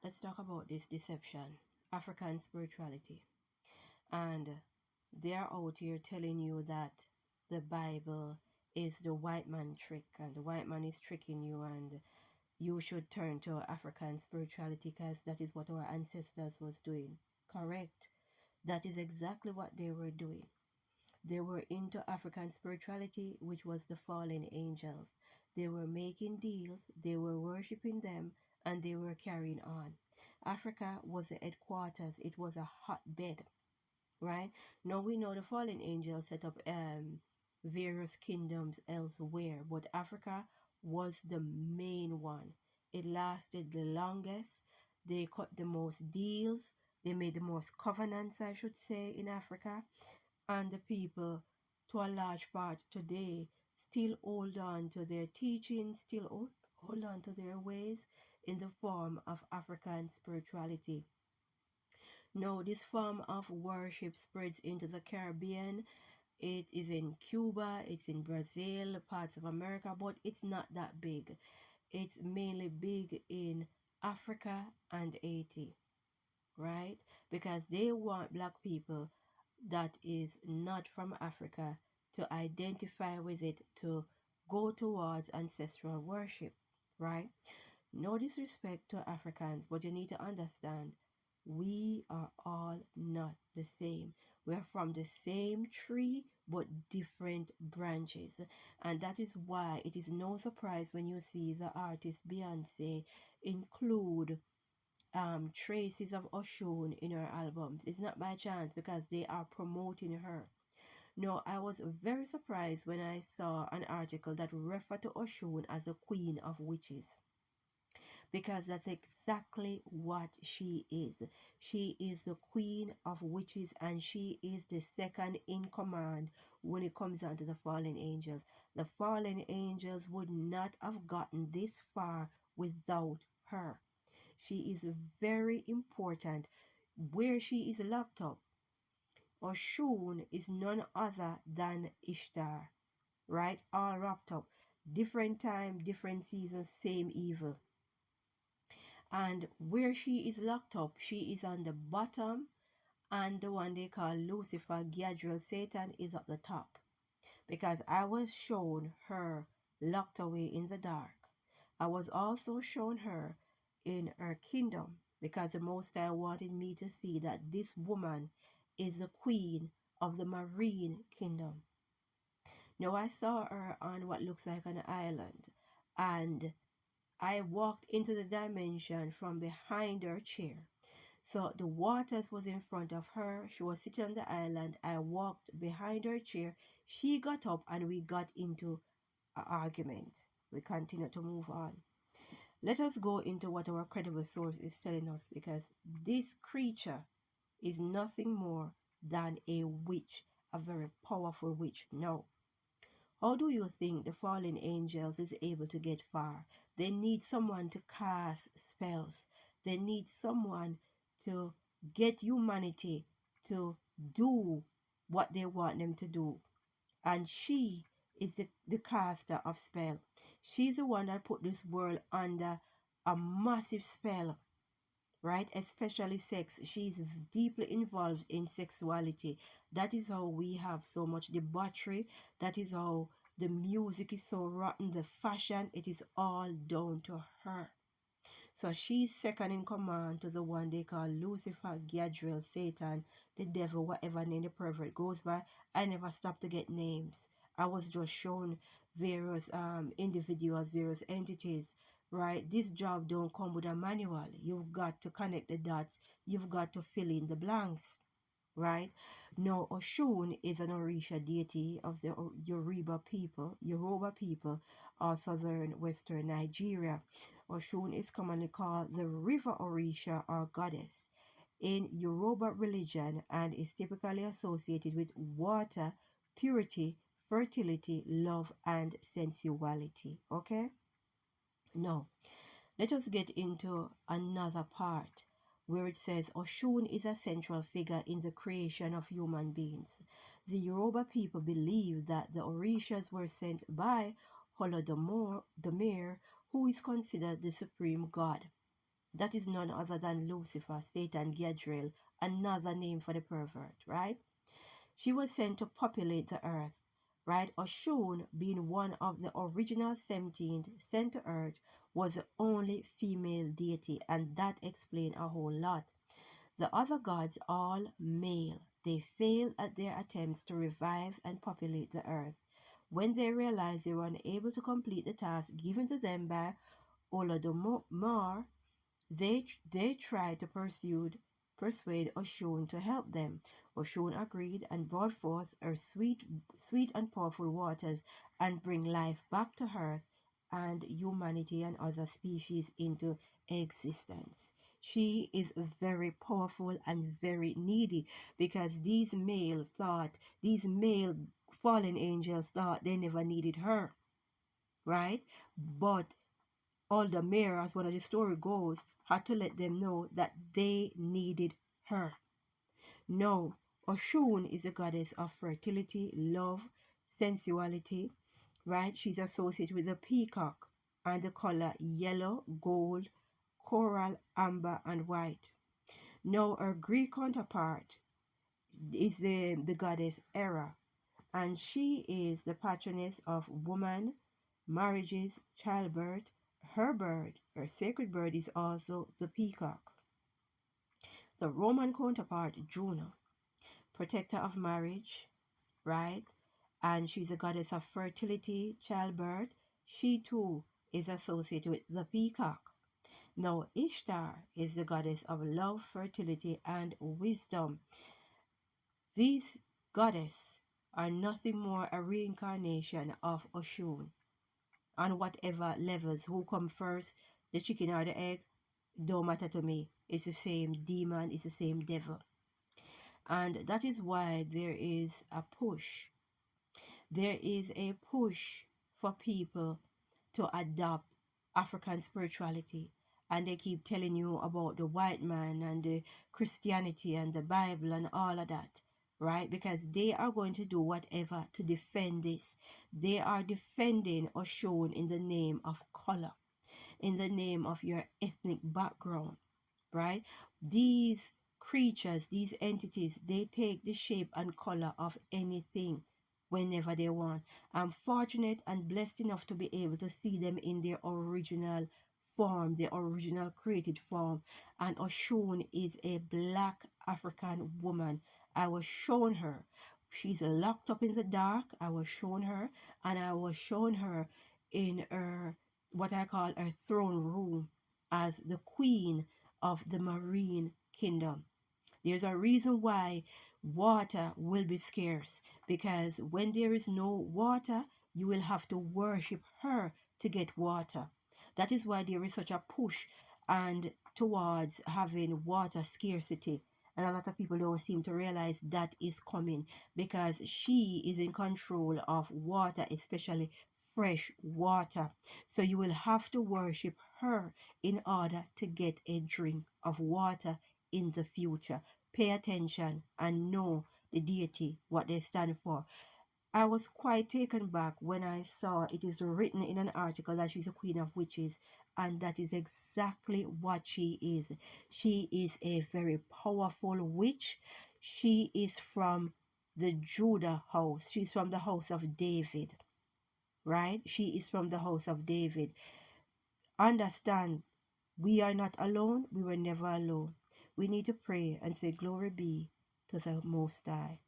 let's talk about this deception, African spirituality. And they are out here telling you that the Bible is the white man trick and the white man is tricking you and you should turn to African spirituality because that is what our ancestors was doing. Correct. That is exactly what they were doing. They were into African spirituality, which was the fallen angels. They were making deals, they were worshipping them, and they were carrying on. Africa was the headquarters, it was a hotbed, right? Now we know the fallen angels set up various kingdoms elsewhere, but Africa was the main one. It lasted the longest. They cut the most deals. They made the most covenants, I should say, in Africa. And the people, to a large part today, still hold on to their teachings, still hold on to their ways in the form of African spirituality. Now, this form of worship spreads into the Caribbean. It is in Cuba, it's in Brazil, parts of America, but it's not that big. It's mainly big in Africa and Haiti, right? Because they want black people that is not from Africa to identify with it, to go towards ancestral worship, right? No disrespect to Africans, but you need to understand we are all not the same. We are from the same tree but different branches. And that is why it is no surprise when you see the artist Beyonce include traces of Oshun in her albums. It's not by chance because they are promoting her. No, I was very surprised when I saw an article that referred to Oshun as the queen of witches because that's exactly what she is. She is the queen of witches and she is the second in command when it comes down to the fallen angels. The fallen angels would not have gotten this far without her. She is very important. Where she is locked up, Oshun is none other than Ishtar, right? All wrapped up. Different time, different season, same evil. And where she is locked up, she is on the bottom, and the one they call Lucifer, Gadriel, Satan is at the top. Because I was shown her locked away in the dark. I was also shown her in her kingdom because the Most High wanted me to see that this woman is the queen of the marine kingdom. Now I saw her on what looks like an island, and I walked into the dimension from behind her chair. So the waters was in front of her. She was sitting on the island. I walked behind her chair. She got up and we got into an argument. We continued to move on. Let us go into what our credible source is telling us because this creature is nothing more than a witch, a very powerful witch. Now, how do you think the fallen angels is able to get far? They need someone to cast spells. They need someone to get humanity to do what they want them to do. And she is the caster of spell. She's the one that put this world under a massive spell, right? Especially sex. She's deeply involved in sexuality. That is how we have so much debauchery. That is how the music is so rotten. The fashion, it is all down to her. So she's second in command to the one they call Lucifer, Gadriel, Satan, the devil, whatever name the pervert goes by. I never stopped to get names. I was just shown various individuals, various entities, right? This job don't come with a manual. You've got to connect the dots. You've got to fill in the blanks, right? Now, Oshun is an Orisha deity of the Yoruba people, or southern western Nigeria. Oshun is commonly called the river Orisha or goddess in Yoruba religion and is typically associated with water, purity, fertility, love, and sensuality. Okay? Now, let us get into another part where it says Oshun is a central figure in the creation of human beings. The Yoruba people believe that the Orishas were sent by Holodomor, who is considered the supreme god. That is none other than Lucifer, Satan, Gadriel, another name for the pervert, right? She was sent to populate the earth, right? Oshun, being one of the original 17 sent to earth, was the only female deity, and that explained a whole lot. The other gods, all male, they failed at their attempts to revive and populate the earth. When they realized they were unable to complete the task given to them by Holodomor, they tried to persuade Oshun to help them. Oshun agreed and brought forth her sweet and powerful waters and bring life back to earth and humanity and other species into existence. She is very powerful and very needy because these male fallen angels thought they never needed her, right? But all the mayor, as one of the story goes, had to let them know that they needed her. No, Oshun is a goddess of fertility, love, sensuality, right? She's associated with the peacock and the color yellow, gold, coral, amber, and white. Now, her Greek counterpart is the goddess Hera, and she is the patroness of woman, marriages, childbirth. Her sacred bird, is also the peacock. The Roman counterpart, Juno, protector of marriage, right? And she's a goddess of fertility, childbirth. She too is associated with the peacock. Now, Ishtar is the goddess of love, fertility, and wisdom. These goddesses are nothing more a reincarnation of Oshun. On whatever levels, who come first, the chicken or the egg, don't matter to me. It's the same demon, it's the same devil. And that is why there is a push. There is a push for people to adopt African spirituality. And they keep telling you about the white man and the Christianity and the Bible and all of that, right? Because they are going to do whatever to defend this. They are defending Oshun in the name of color, in the name of your ethnic background, right? These creatures, these entities, they take the shape and color of anything whenever they want. I'm fortunate and blessed enough to be able to see them in their original form, their original created form. And Oshun is a black African woman. I was shown her. She's locked up in the dark. I was shown her, and I was shown her in her, what I call her throne room, as the queen of the marine kingdom. There's a reason why water will be scarce, because when there is no water, you will have to worship her to get water. That is why there is such a push and towards having water scarcity. And a lot of people don't seem to realize that is coming, because she is in control of water, especially fresh water. So you will have to worship her in order to get a drink of water in the future. Pay attention and know the deity, what they stand for. I was quite taken back when I saw it is written in an article that she's a queen of witches, and that is exactly what she is. She is a very powerful witch. She is from the Judah house. She's from the house of David, right? She is from the house of David. Understand, we are not alone. We were never alone. We need to pray and say, Glory be to the Most High.